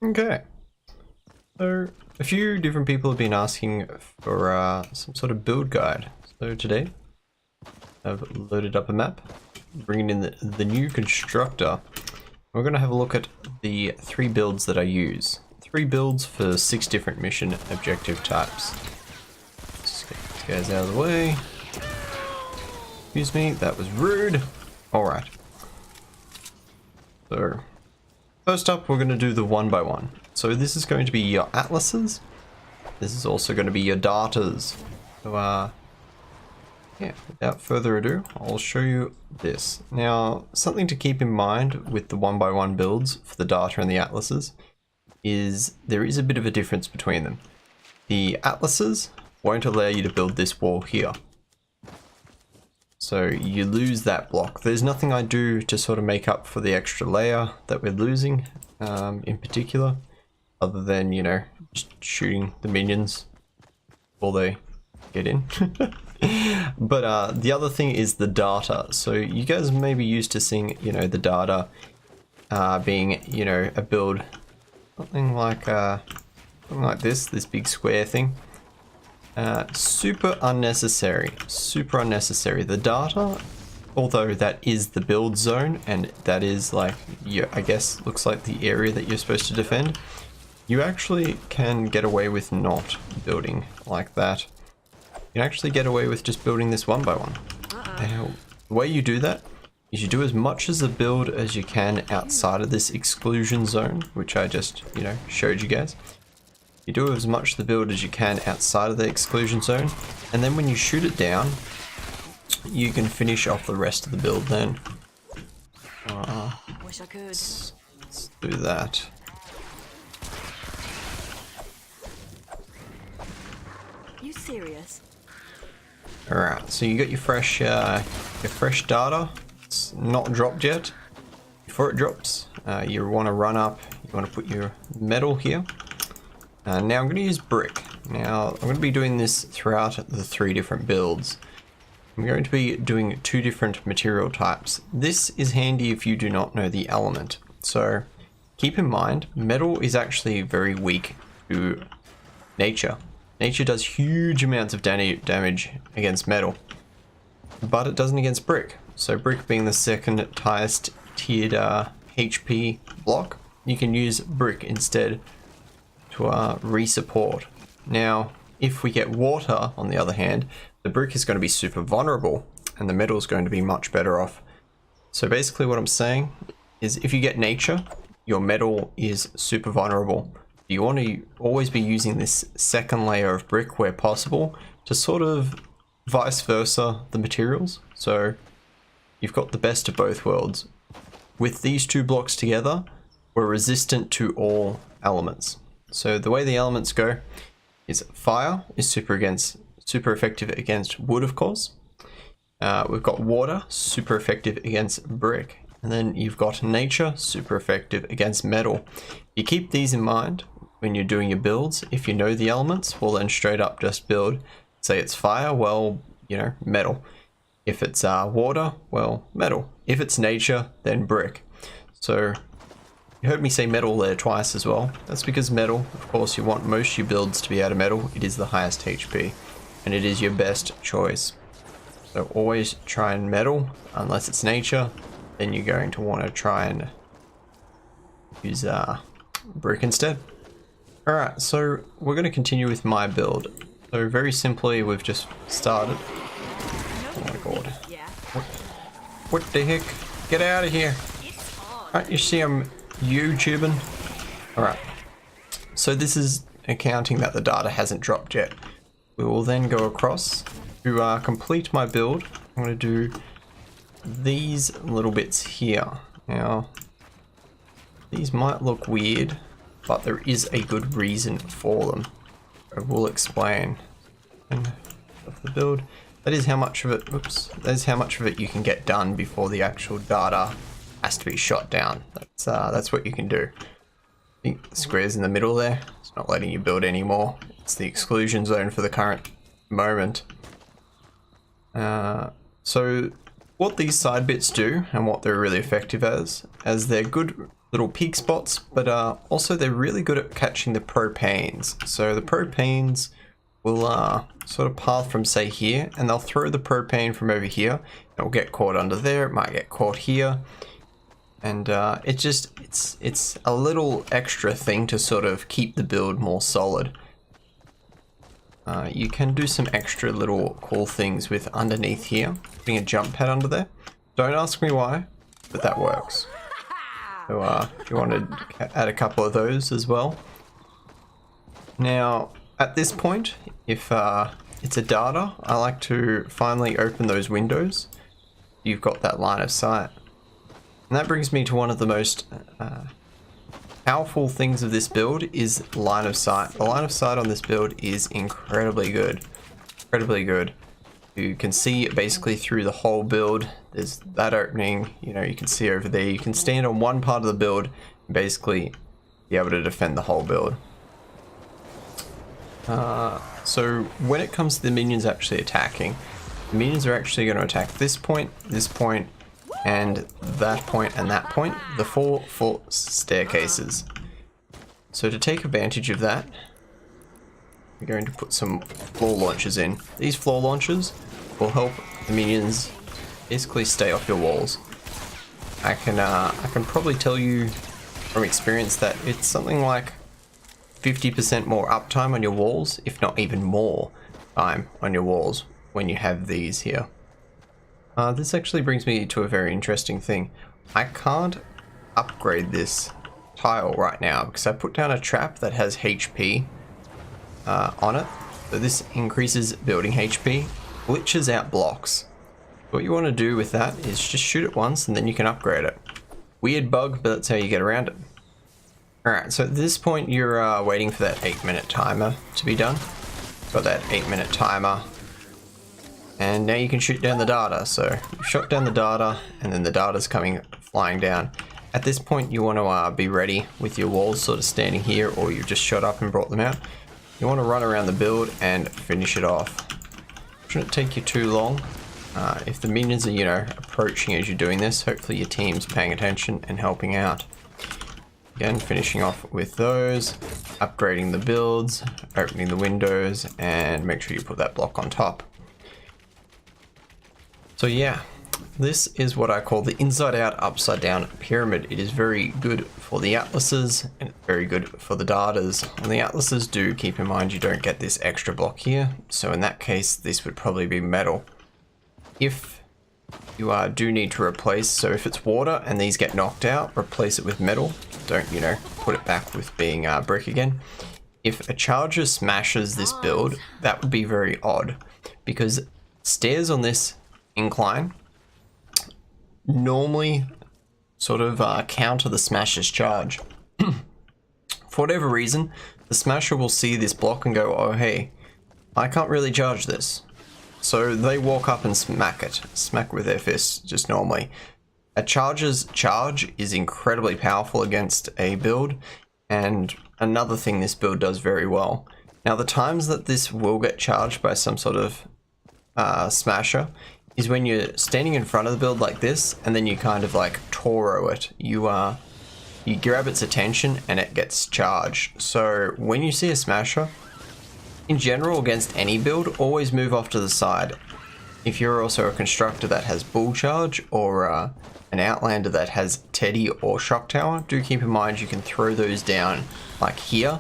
Okay, so a few different people have been asking for some sort of build guide. So today I've loaded up a map, bringing in the new constructor. We're going to have a look at the 3 builds that I use. 3 builds for 6 different mission objective types. Let's get these guys out of the way. Excuse me, that was rude. Alright. So, first up we're going to do the 1x1. So this is going to be your atlases. This is also going to be your datas. So yeah, without further ado, I'll show you this. Now, something to keep in mind with the 1x1 builds for the data and the atlases is there is a bit of a difference between them. The atlases won't allow you to build this wall here. So you lose that block. There's nothing I do to sort of make up for the extra layer that we're losing in particular, other than, you know, just shooting the minions before they get in. But the other thing is the data. So you guys may be used to seeing, you know, the data being, you know, a build, something like this big square thing. Super unnecessary. Super unnecessary. The data, although that is the build zone, and that is like, I guess, looks like the area that you're supposed to defend, you actually can get away with not building like that. You can actually get away with just building this 1x1. Now, the way you do that is you do as much as the build as you can outside of this exclusion zone, which I just, you know, showed you guys. You do as much of the build as you can outside of the exclusion zone, and then when you shoot it down, you can finish off the rest of the build then. Wish I could. Let's do that. You serious? Alright, so you got your fresh data. It's not dropped yet. Before it drops, you want to run up, you want to put your metal here. Now I'm going to use brick. Now I'm going to be doing this throughout the 3 different builds. I'm going to be doing 2 different material types. This is handy if you do not know the element. So keep in mind, metal is actually very weak to nature. Nature does huge amounts of damage against metal, but it doesn't against brick. So brick being the second highest tiered HP block, you can use brick instead to re-support. Now, if we get water, on the other hand, the brick is going to be super vulnerable, and the metal is going to be much better off. So basically what I'm saying is if you get nature, your metal is super vulnerable. You want to always be using this second layer of brick where possible to sort of vice versa the materials. So you've got the best of both worlds. With these 2 blocks together, we're resistant to all elements. So the way the elements go is fire is super effective against wood, of course. We've got water, super effective against brick. And then you've got nature, super effective against metal. You keep these in mind when you're doing your builds. If you know the elements, well then straight up just build. Say it's fire, well, you know, metal. If it's water, well, metal. If it's nature, then brick. So you heard me say metal there twice as well. That's because metal, of course, you want most of your builds to be out of metal. It is the highest HP, and it is your best choice. So always try and metal, unless it's nature, then you're going to want to try and use brick instead. Alright, so we're going to continue with my build. So very simply, we've just started. Oh my god. What the heck? Get out of here. Can't you see I'm YouTubing? Alright. So this is accounting that the data hasn't dropped yet. We will then go across to complete my build. I'm going to do these little bits here. Now, these might look weird, but there is a good reason for them. I will explain. And of the build, that is how much of it. Oops, that is how much of it you can get done before the actual data has to be shot down. That's what you can do. I think the square's in the middle there. It's not letting you build anymore. It's the exclusion zone for the current moment. So what these side bits do and what they're really effective as they're good little peak spots, but also they're really good at catching the propanes. So the propanes will sort of path from say here, and they'll throw the propane from over here. It'll get caught under there, it might get caught here, and it's a little extra thing to sort of keep the build more solid. You can do some extra little cool things with underneath here, putting a jump pad under there. Don't ask me why, but that works. So if you want to add a couple of those as well. Now, at this point, if it's a data, I like to finally open those windows. You've got that line of sight. And that brings me to one of the most powerful things of this build is line of sight. The line of sight on this build is incredibly good. Incredibly good. You can see basically through the whole build. There's that opening, you know, you can see over there. You can stand on one part of the build and basically be able to defend the whole build. So when it comes to the minions actually attacking, the minions are actually going to attack this point, and that point, the four staircases. So to take advantage of that, we're going to put some floor launchers in. These floor launchers will help the minions basically stay off your walls. I can probably tell you from experience that it's something like 50% more uptime on your walls, if not even more time on your walls when you have these here. This actually brings me to a very interesting thing. I can't upgrade this tile right now because I put down a trap that has HP on it. So this increases building HP, glitches out blocks. What you want to do with that is just shoot it once and then you can upgrade it. Weird bug, but that's how you get around it. Alright, so at this point you're waiting for that 8-minute timer to be done. Got that 8-minute timer. And now you can shoot down the data. So you've shot down the data and then the data's coming flying down. At this point you want to be ready with your walls sort of standing here, or you've just shot up and brought them out. You want to run around the build and finish it off. Shouldn't take you too long. If the minions are, you know, approaching as you're doing this, hopefully your team's paying attention and helping out. Again, finishing off with those, upgrading the builds, opening the windows, and make sure you put that block on top. So yeah, this is what I call the inside out, upside down pyramid. It is very good for the atlases and very good for the datas. On the atlases, do keep in mind you don't get this extra block here. So in that case, this would probably be metal. If you do need to replace, so if it's water and these get knocked out, replace it with metal. Don't, you know, put it back with being brick again. If a charger smashes this build, that would be very odd because stairs on this incline normally sort of counter the smasher's charge. For whatever reason, the smasher will see this block and go, oh hey, I can't really charge this. So they walk up and smack with their fists just normally. A charger's charge is incredibly powerful against a build, and another thing this build does very well. Now the times that this will get charged by some sort of smasher is when you're standing in front of the build like this, and then you kind of like Toro it. You grab its attention and it gets charged. So when you see a smasher, in general against any build, always move off to the side. If you're also a constructor that has bull charge, or an outlander that has Teddy or shock tower, do keep in mind you can throw those down like here.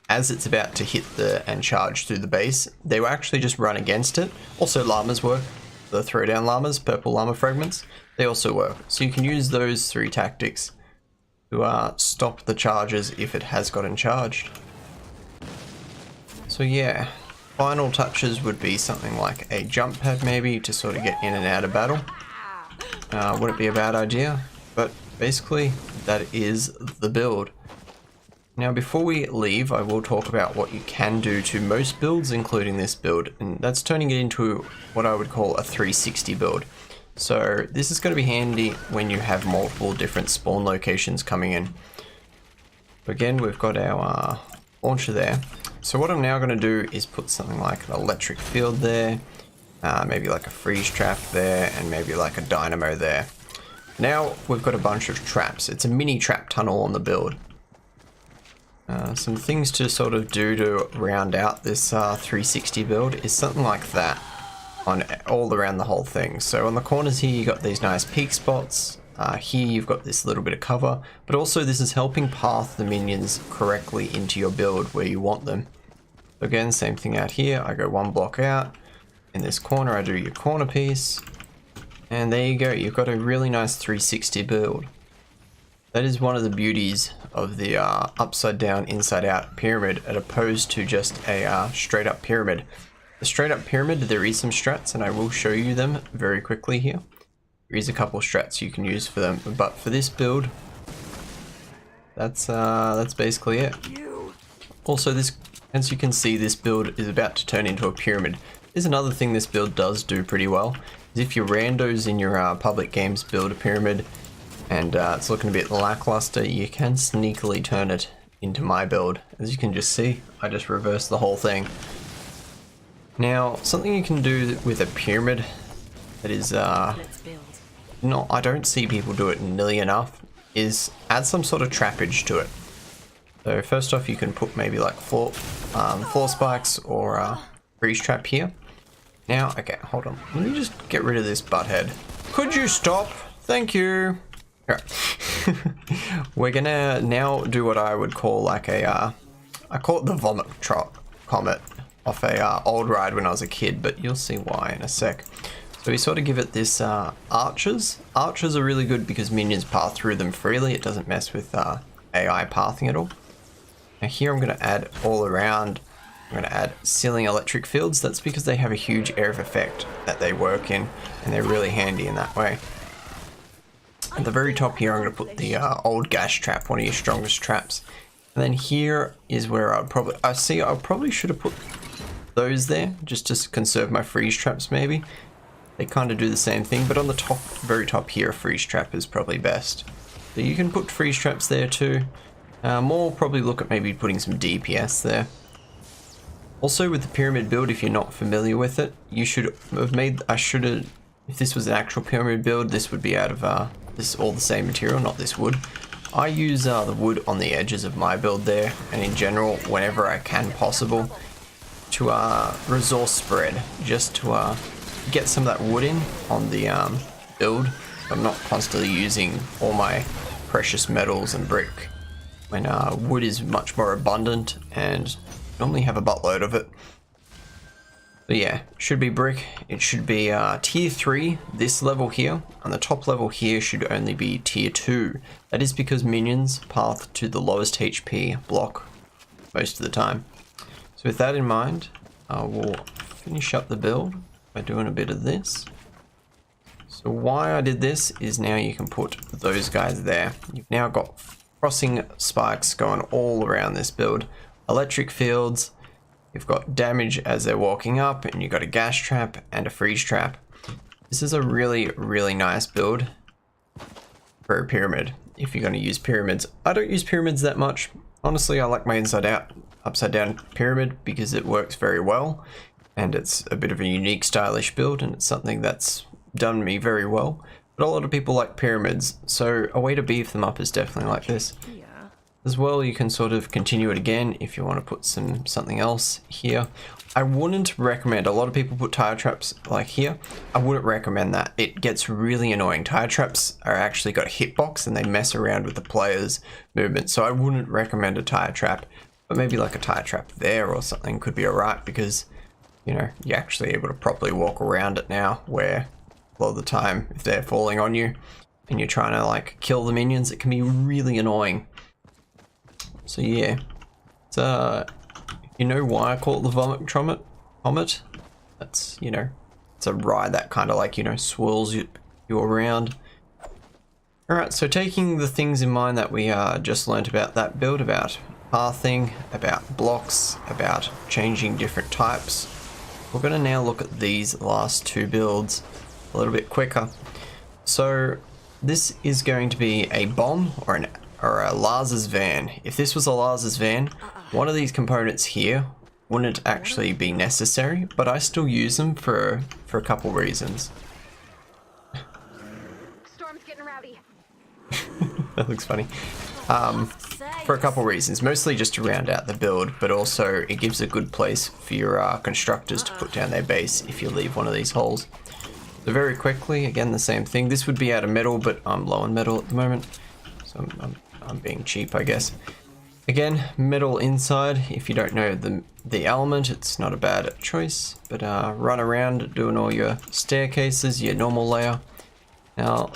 As it's about to hit and charge through the base, they will actually just run against it. Also llamas work. The throwdown llamas, purple llama fragments, they also work. So you can use those 3 tactics to stop the charges if it has gotten charged. So yeah, final touches would be something like a jump pad maybe to sort of get in and out of battle. Wouldn't be a bad idea, but basically that is the build. Now before we leave, I will talk about what you can do to most builds, including this build, and that's turning it into what I would call a 360 build. So this is going to be handy when you have multiple different spawn locations coming in. Again, we've got our launcher there. So what I'm now going to do is put something like an electric field there, maybe like a freeze trap there, and maybe like a dynamo there. Now we've got a bunch of traps. It's a mini trap tunnel on the build. Some things to sort of do to round out this 360 build is something like that on all around the whole thing. So on the corners here you got these nice peak spots. Here you've got this little bit of cover, but also this is helping path the minions correctly into your build where you want them. Again, same thing out here. I go one block out. In this corner I do your corner piece. And there you go, you've got a really nice 360 build. That is one of the beauties of the upside down, inside out pyramid as opposed to just a straight up pyramid. The straight up pyramid, there is some strats and I will show you them very quickly here. There is a couple strats you can use for them, but for this build, that's basically it. Also, this, as you can see, this build is about to turn into a pyramid. There's another thing this build does do pretty well, is if your randos in your public games build a pyramid and it's looking a bit lackluster, you can sneakily turn it into my build. As you can just see, I just reversed the whole thing. Now, something you can do with a pyramid that is not, I don't see people do it nearly enough, is add some sort of trappage to it. So first off, you can put maybe like floor spikes or a freeze trap here. Now, okay, hold on. Let me just get rid of this butthead. Could you stop? Thank you. Alright. We're gonna now do what I would call like a, I call it the vomit comet off a old ride when I was a kid, but you'll see why in a sec. So we sort of give it this arches. Arches are really good because minions path through them freely. It doesn't mess with AI pathing at all. Now here I'm going to add all around, I'm going to add ceiling electric fields. That's because they have a huge area of effect that they work in and they're really handy in that way. At the very top here I'm going to put the old gas trap, one of your strongest traps. And then here is where I probably should have put those there just to conserve my freeze traps maybe. They kind of do the same thing, but on the top, very top here, a freeze trap is probably best. So you can put freeze traps there too. More probably look at maybe putting some DPS there. Also with the pyramid build, if you're not familiar with it, you should have made, if this was an actual pyramid build, this would be out of this all the same material, not this wood. I use the wood on the edges of my build there, and in general, whenever I can possible, to resource spread, just to get some of that wood in on the build. I'm not constantly using all my precious metals and brick when wood is much more abundant and normally have a buttload of it. But yeah, should be brick. It should be tier 3, this level here, and the top level here should only be tier 2. That is because minions path to the lowest HP block most of the time. So with that in mind, we'll finish up the build by doing a bit of this. So why I did this is now you can put those guys there. You've now got crossing spikes going all around this build. Electric fields, you've got damage as they're walking up, and you've got a gas trap and a freeze trap. This is a really, really nice build for a pyramid, if you're going to use pyramids. I don't use pyramids that much. Honestly, I like my upside down pyramid because it works very well. And it's a bit of a unique, stylish build, and it's something that's done me very well. But a lot of people like pyramids, so a way to beef them up is definitely like this. Yeah. As well, you can sort of continue it again if you want to put something else here. I wouldn't recommend, a lot of people put tire traps like here. I wouldn't recommend that. It gets really annoying. Tire traps are actually got a hitbox and they mess around with the player's movement, so I wouldn't recommend a tire trap. But maybe like a tire trap there or something could be alright because, you know, you're actually able to properly walk around it now, where a lot of the time if they're falling on you and you're trying to like kill the minions, it can be really annoying. So yeah, it's you know why I call it the vomit comet? That's, you know, it's a ride that kind of like, you know, swirls you around. Alright, so taking the things in mind that we just learnt about that build, about pathing, about blocks, about changing different types, we're going to now look at these last two builds a little bit quicker. So this is going to be a bomb or a Lazar's van. If this was a Lazar's van, one of these components here wouldn't actually be necessary, but I still use them for a couple reasons. Storm's getting rowdy. That looks funny. For a couple reasons, mostly just to round out the build, but also it gives a good place for your constructors to put down their base if you leave one of these holes. So very quickly, again the same thing. This would be out of metal, but I'm low on metal at the moment, so I'm being cheap, I guess. Again, metal inside. If you don't know the element, it's not a bad choice, but run around doing all your staircases, your normal layer. Now,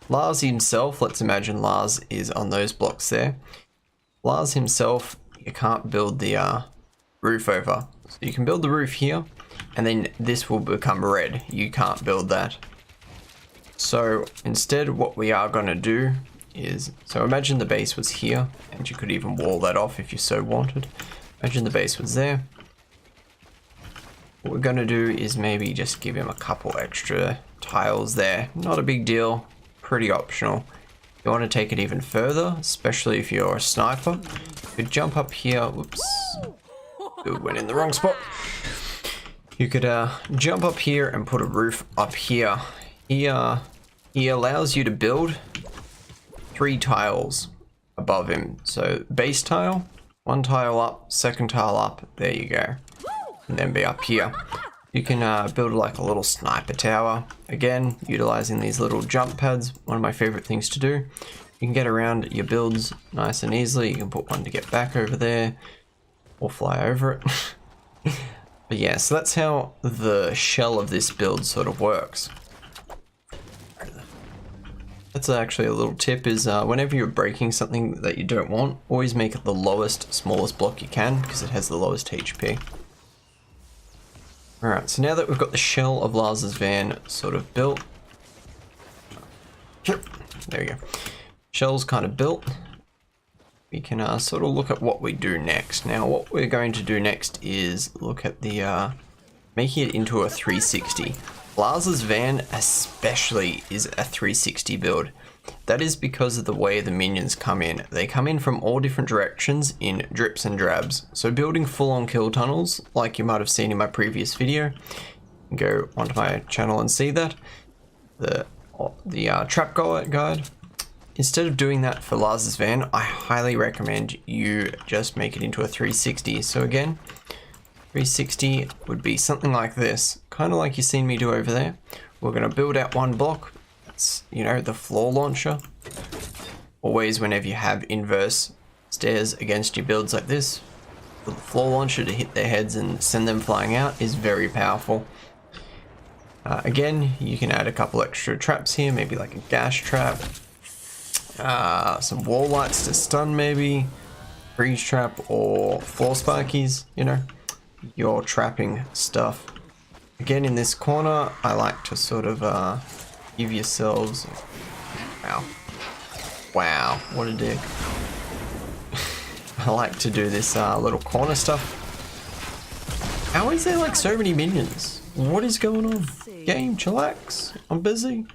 Lars himself, let's imagine Lars is on those blocks there. Lars himself, you can't build the roof over. So you can build the roof here, and then this will become red. You can't build that. So instead, what we are going to do is, so imagine the base was here, and you could even wall that off if you so wanted. Imagine the base was there. What we're going to do is maybe just give him a couple extra tiles there. Not a big deal, pretty optional. If you want to take it even further, especially if you're a sniper, you could jump up here. Whoops. Good, went in the wrong spot. You could jump up here and put a roof up here. He allows you to build 3 tiles above him. So base tile, 1 tile up, 2nd tile up, there you go. And then be up here. You can build like a little sniper tower. Again, utilizing these little jump pads, one of my favorite things to do. You can get around your builds nice and easily. You can put one to get back over there or fly over it. But yeah, so that's how the shell of this build sort of works. That's actually a little tip is whenever you're breaking something that you don't want, always make it the lowest, smallest block you can because it has the lowest HP. Alright, so now that we've got the shell of Lars's van sort of built. There we go. Shell's kind of built. We can sort of look at what we do next. Now what we're going to do next is look at the making it into a 360. Lars's van especially is a 360 build. That is because of the way the minions come in. They come in from all different directions in drips and drabs. So building full-on kill tunnels, like you might have seen in my previous video, you can go onto my channel and see that. The trap guide. Instead of doing that for Lars's van, I highly recommend you just make it into a 360. So again, 360 would be something like this, kind of like you've seen me do over there. We're going to build out 1 block. That's, you know, the floor launcher. Always whenever you have inverse stairs against your builds like this, the floor launcher to hit their heads and send them flying out is very powerful. Again, you can add a couple extra traps here, maybe like a gas trap, some wall lights to stun maybe, freeze trap or floor sparkies, you know, your trapping stuff. Again, in this corner, I like to sort of give yourselves, wow, what a dick. I like to do this little corner stuff. How is there like so many minions? What is going on? Game, chillax, I'm busy.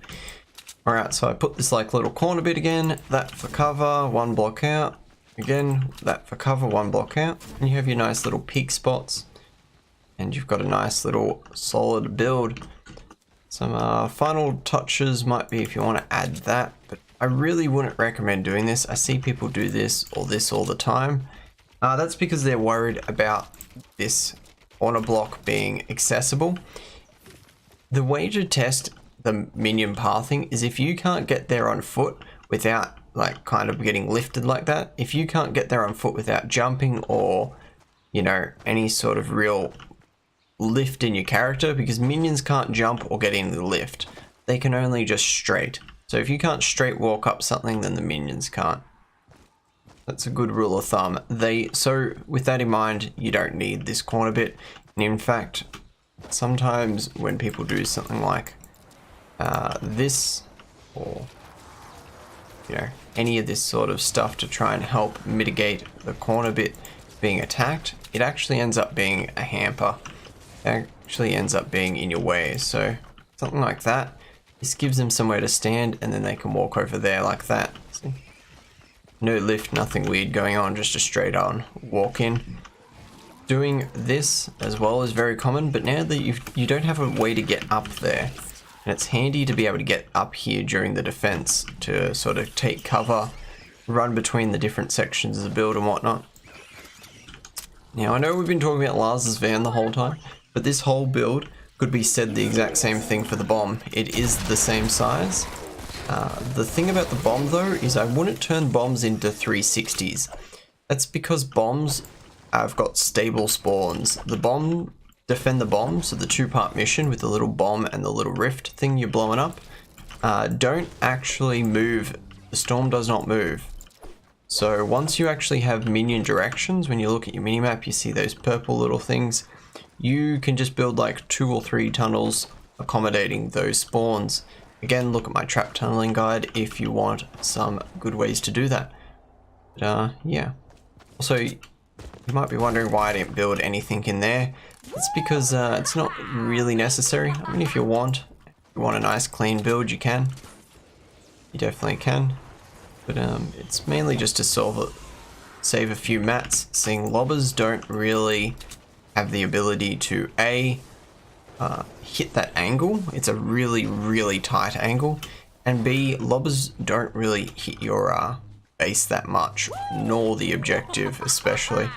Alright, so I put this like little corner bit again, that for cover, 1 block out. Again, that for cover, 1 block out. And you have your nice little peak spots. And you've got a nice little solid build. Some final touches might be if you want to add that, but I really wouldn't recommend doing this. I see people do this all the time. That's because they're worried about this corner block being accessible. The way to test the minion pathing is if you can't get there on foot without like kind of getting lifted like that, if you can't get there on foot without jumping or, you know, any sort of real lift in your character, because minions can't jump or get in the lift. They can only just straight. So if you can't straight walk up something, then the minions can't. That's a good rule of thumb. So with that in mind, you don't need this corner bit. And in fact, sometimes when people do something like this, or you know, any of this sort of stuff to try and help mitigate the corner bit being attacked, it actually ends up being a hamper. It actually ends up being in your way. So something like that, this gives them somewhere to stand, and then they can walk over there like that. See? No lift, nothing weird going on, just a straight on walk in. Doing this as well is very common, but now that you don't have a way to get up there, and it's handy to be able to get up here during the defense to sort of take cover run between the different sections of the build and whatnot. Now I know we've been talking about Lars's van the whole time, but this whole build could be said the exact same thing for the bomb. It is the same size. The thing about the bomb though is I wouldn't turn bombs into 360s. That's because bombs have got stable spawns. The bomb, defend the bomb, so the two-part mission with the little bomb and the little rift thing you're blowing up, don't actually move. The storm does not move. So once you actually have minion directions, when you look at your minimap, you see those purple little things. You can just build like 2 or 3 tunnels accommodating those spawns. Again, look at my trap tunneling guide if you want some good ways to do that. But yeah. Also, you might be wondering why I didn't build anything in there. It's because it's not really necessary. I mean, if you want a nice clean build, you can. You definitely can. But it's mainly just to save a few mats. Seeing lobbers don't really have the ability to hit that angle. It's a really, really tight angle. And B, lobbers don't really hit your base that much, nor the objective especially.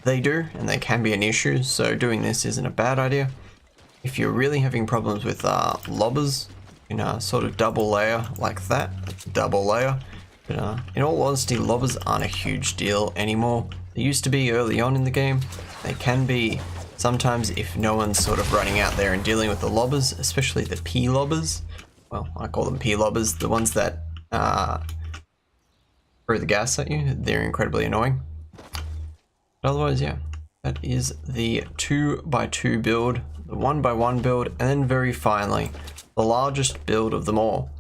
They do, and they can be an issue, so doing this isn't a bad idea. If you're really having problems with lobbers, you can sort of double layer like that, double layer. But in all honesty, lobbers aren't a huge deal anymore. They used to be early on in the game. They can be sometimes if no one's sort of running out there and dealing with the lobbers, especially the P lobbers. Well, I call them P lobbers, the ones that throw the gas at you. They're incredibly annoying. But otherwise, yeah, that is the 2x2 build, the 1x1 build, and then very finally, the largest build of them all.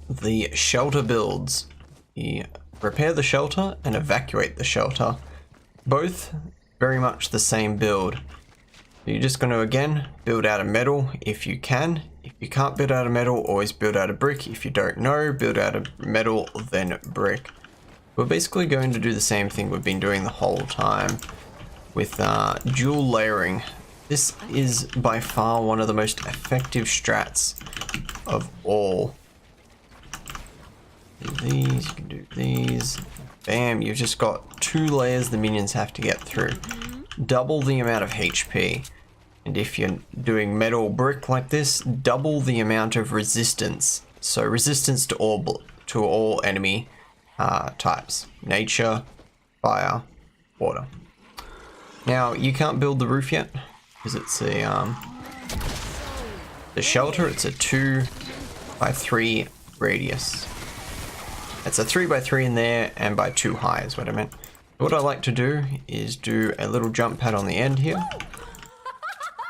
The shelter builds. You repair the shelter and evacuate the shelter. Both very much the same build. You're just going to again build out of metal if you can. If you can't build out of metal, always build out of brick. If you don't know, build out of metal, then brick. We're basically going to do the same thing we've been doing the whole time with dual layering. This is by far one of the most effective strats of all. Do these, you can do these. Bam, you've just got 2 layers the minions have to get through. Double the amount of HP. And if you're doing metal brick like this, double the amount of resistance. So resistance to all enemy types. Nature, fire, water. Now, you can't build the roof yet, because it's a, the shelter, it's a 2x3 radius. It's a 3x3 in there, and by 2 high is what I meant. What I like to do is do a little jump pad on the end here.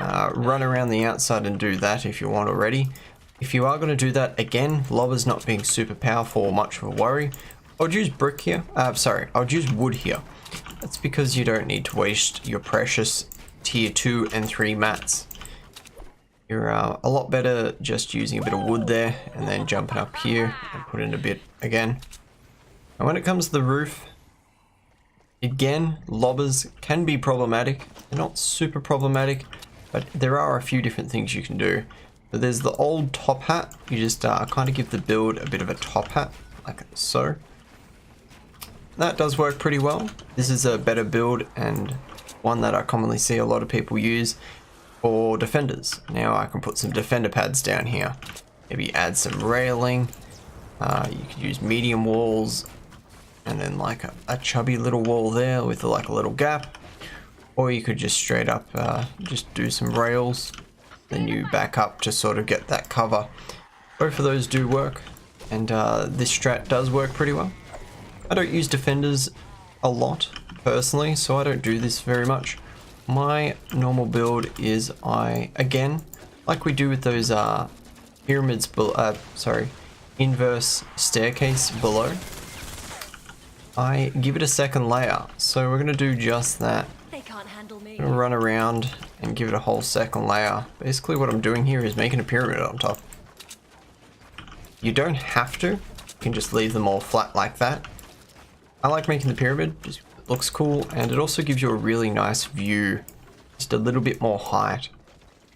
Run around the outside and do that if you want already. If you are going to do that, again, lobbers not being super powerful or much of a worry, I would use brick here. Sorry, I would use wood here. That's because you don't need to waste your precious tier 2 and 3 mats. You're a lot better just using a bit of wood there and then jumping up here and put in a bit again. And when it comes to the roof, again, lobbers can be problematic. They're not super problematic, but there are a few different things you can do. So there's the old top hat. You just kind of give the build a bit of a top hat, like so. That does work pretty well. This is a better build and one that I commonly see a lot of people use for defenders. Now I can put some defender pads down here. Maybe add some railing. You could use medium walls and then like a chubby little wall there with like a little gap. Or you could just straight up just do some rails. Then you back up to sort of get that cover. Both of those do work. And this strat does work pretty well. I don't use defenders a lot personally, so I don't do this very much. My normal build is again, like we do with those pyramids, inverse staircase below, I give it a second layer. So we're going to do just that. They can't handle me. I'm gonna run around and give it a whole second layer. Basically what I'm doing here is making a pyramid on top. You don't have to. You can just leave them all flat like that. I like making the pyramid, just looks cool, and it also gives you a really nice view, just a little bit more height.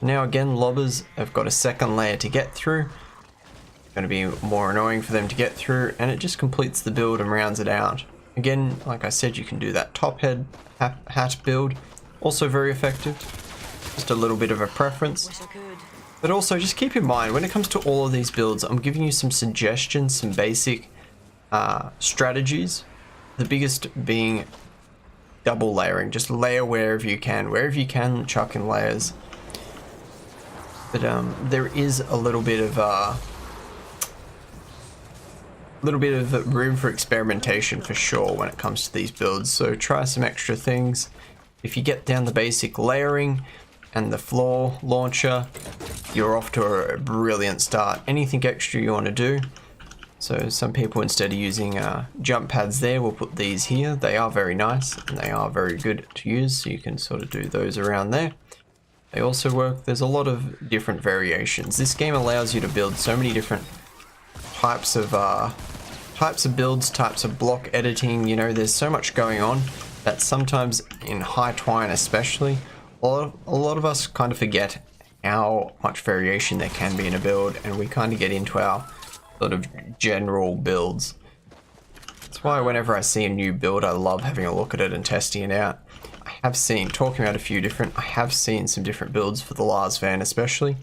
Now again, lobbers have got a second layer to get through. going to be more annoying for them to get through, and it just completes the build and rounds it out. Again, like I said, you can do that top head hat build, also very effective. Just a little bit of a preference. Wish I could. But also just keep in mind, when it comes to all of these builds, I'm giving you some suggestions, some basic strategies. The biggest being double layering. Just layer wherever you can, chuck in layers. But there is a little bit of room for experimentation for sure when it comes to these builds. So try some extra things. If you get down the basic layering and the floor launcher, you're off to a brilliant start. Anything extra you want to do. So some people, instead of using jump pads there, will put these here. They are very nice and they are very good to use. So you can sort of do those around there. They also work. There's a lot of different variations. This game allows you to build so many different types of builds, types of block editing. You know, there's so much going on that sometimes in high twine especially, a lot of us kind of forget how much variation there can be in a build, and we kind of get into our sort of general builds. That's why whenever I see a new build, I love having a look at it and testing it out. I have seen some different builds for the Lars van especially.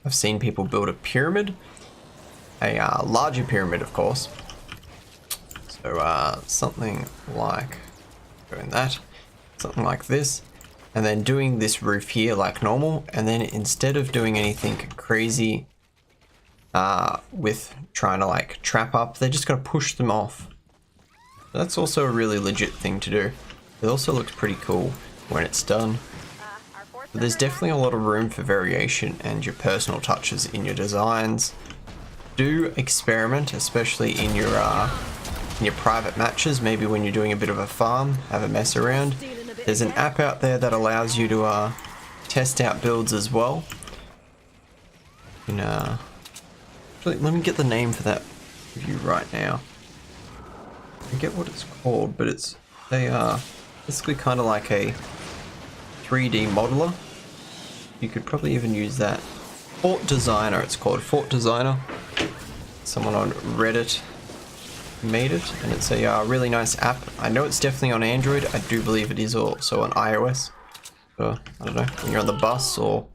I've seen people build a pyramid, a larger pyramid of course. So something like doing that, something like this, and then doing this roof here like normal, and then instead of doing anything crazy with trying to like trap up, they're just going to push them off. That's also a really legit thing to do. It also looks pretty cool when it's done. But there's definitely a lot of room for variation and your personal touches in your designs. Do experiment, especially in your private matches. Maybe when you're doing a bit of a farm, have a mess around. There's an app out there that allows you to test out builds as well. Actually, let me get the name for that for you right now. I forget what it's called, but it's basically kind of like a 3D modeler. You could probably even use that. Fort Designer, it's called. Fort Designer. Someone on Reddit made it, and it's a really nice app. I know it's definitely on Android. I do believe it is also on iOS. So, I don't know, when you're on the bus or,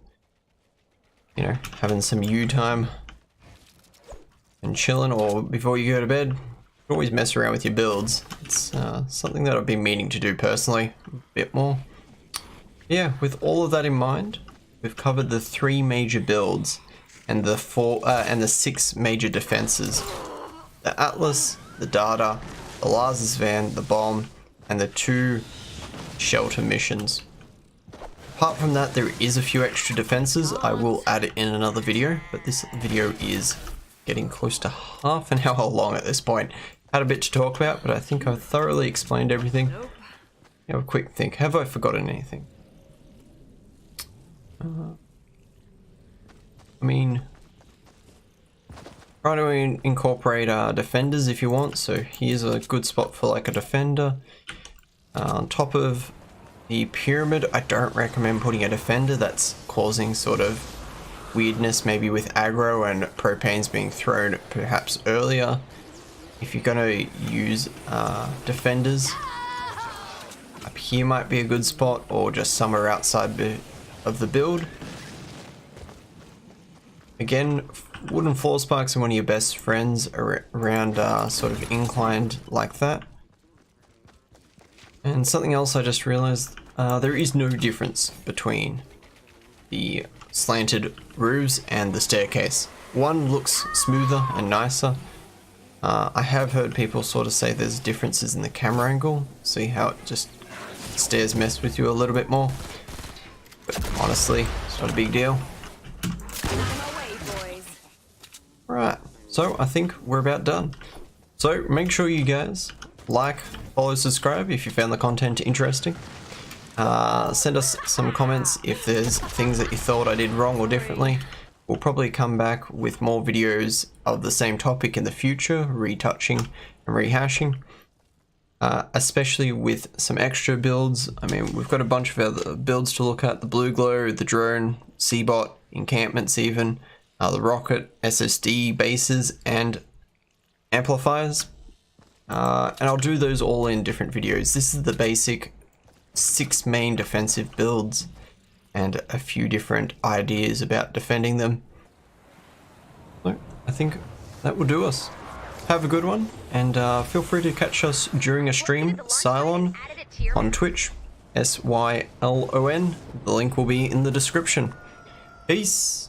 you know, having some you time and chilling, or before you go to bed, you can always mess around with your builds. It's something that I've been meaning to do personally a bit more. Yeah, with all of that in mind, we've covered the 3 major builds and the 6 major defenses. The Atlas, the Data, the Lars van, the Bomb, and the 2 shelter missions. Apart from that, there is a few extra defenses. I will add it in another video, but this video is getting close to half an hour long at this point. Had a bit to talk about, but I think I've thoroughly explained everything. Have a quick think. Have I forgotten anything? I mean, try to incorporate defenders if you want. So here's a good spot for like a defender. On top of the pyramid, I don't recommend putting a defender. That's causing sort of weirdness, maybe with aggro and propanes being thrown perhaps earlier. If you're going to use defenders, up here might be a good spot, or just somewhere outside of the build. Again, wooden floor spikes are one of your best friends around sort of inclined like that. And something else I just realized, there is no difference between the slanted roofs and the staircase. One looks smoother and nicer. I have heard people sort of say there's differences in the camera angle. See how it just stairs mess with you a little bit more. But honestly, it's not a big deal. Right, so I think we're about done. So make sure you guys like, follow, subscribe if you found the content interesting. Send us some comments if there's things that you thought I did wrong or differently. We'll probably come back with more videos of the same topic in the future, retouching and rehashing. Especially with some extra builds. I mean, we've got a bunch of other builds to look at. The Blue Glow, the drone, Seabot, encampments even. the rocket, SSD bases, and amplifiers. And I'll do those all in different videos. This is the basic 6 main defensive builds and a few different ideas about defending them. So I think that will do us. Have a good one, and feel free to catch us during a stream, Cylon, on Twitch, SYLON. The link will be in the description. Peace!